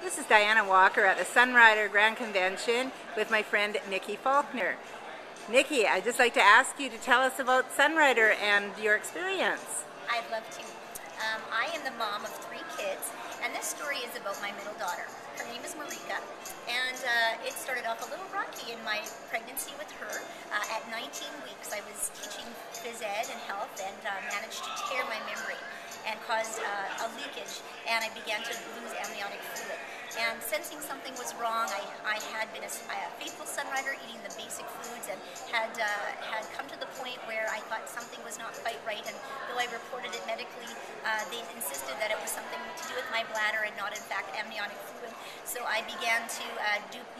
This is Diana Walker at the Sunrider Grand Convention with my friend Niki Faulkner. Niki, I'd just like to ask you to tell us about Sunrider and your experience. I'd love to. I am the mom of 3 kids, and this story is about my middle daughter. Her name is Marika, and it started off a little rocky in my pregnancy with her. At 19 weeks, I was teaching phys ed and health and managed to tear my membrane and caused a leakage, and I began to lose amniotic fluid. And sensing something was wrong, I had been a faithful Sunrider, eating the basic foods, and had come to the point where I thought something was not quite right. And though I reported it medically, they insisted that it was something to do with my bladder and not, in fact, amniotic fluid. So I began to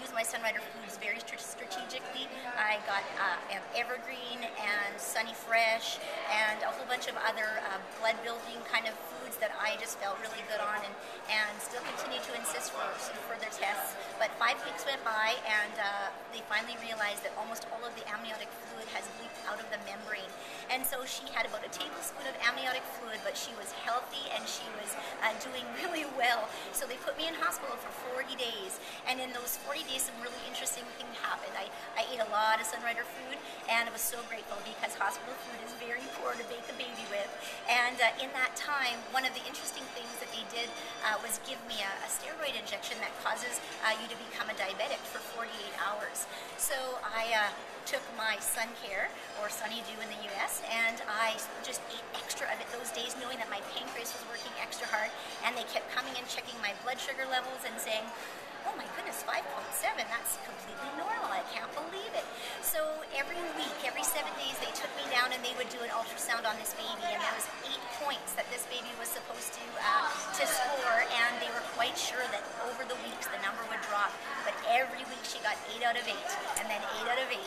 use my Sunrider foods very strategically. I got Evergreen and Sunny Fresh and a whole bunch of other blood-building kind of foods that I just felt really good on, and still continue to insist for some further tests. But 5 weeks went by, and they finally realized that almost all of the amniotic fluid has leaked out of the membrane. And so she had about a tablespoon of amniotic fluid, but she was healthy and she was doing really well. So they put me in hospital for 40 days. And in those 40 days, some really interesting things happened. I ate a lot of Sunrider food, and I was so grateful because hospital food is very poor to bake a baby with. And in that time, one of the interesting things that they did was give me a steroid injection that causes you to become a diabetic for 48 hours. So I took my Sun Care, or Sunny Dew in the US, and I just ate extra of it those days, knowing that my pancreas was working extra hard. And they kept coming and checking my blood sugar levels and saying, oh my goodness, 5.7, that's completely normal, I can't believe it. So every week, every 7 days, they took me down and they would do an ultrasound on this baby, and there was 8 points that this baby was supposed to score, and they were quite sure that over the weeks the number would drop. But every week she got 8 out of 8, and then 8 out of 8,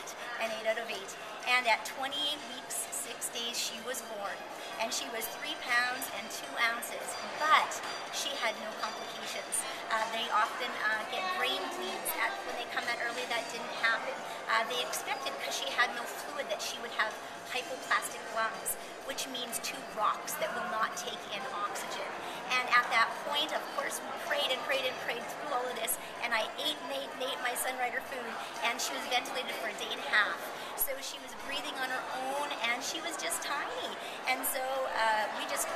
and 8 out of 8. And at 28 weeks, 6 days, she was born. And she was 3 pounds and 2 ounces, but she had no complications. They often get brain bleeds when they come that early. That didn't happen. They expected, because she had no fluid, that she would have hypoplastic lungs, which means 2 rocks that will not take in oxygen. And at that point, of course, we prayed and prayed and prayed through all of this, and I ate and ate and ate my Sunrider food, and she was ventilated for a day and a half. So she was breathing on her own, and she was just tiny. And so we just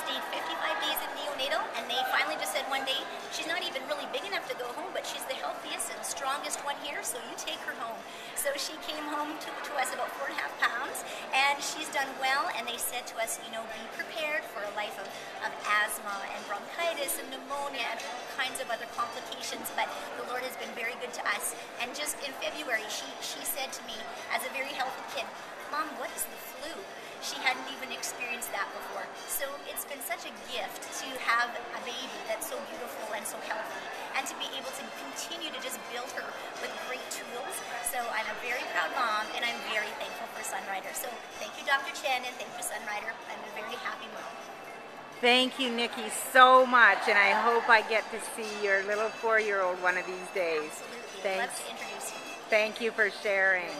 stayed 55 days in neonatal, and they finally just said one day, she's not even really big enough to go home, but she's the healthiest and strongest one here, so you take her home. So she came home to us about 4.5 pounds, and she's done well. And they said to us, you know, be prepared for a life of asthma and bronchitis and pneumonia and all kinds of other complications, but the Lord has been very good to us. And just in February, she said to me, as a very healthy kid, Mom, what is the flu? She hadn't even experienced that before. So it's been such a gift to have a baby that's so beautiful and so healthy, and to be able to continue to just build her with great tools. So I'm a very proud mom, and I'm very thankful for Sunrider. So thank you, Dr. Chen, and thank you, Sunrider. I'm a very happy mom. Thank you, Niki, so much, and I hope I get to see your little 4-year-old one of these days. Absolutely. Thanks. I'd love to introduce you. Thank you for sharing.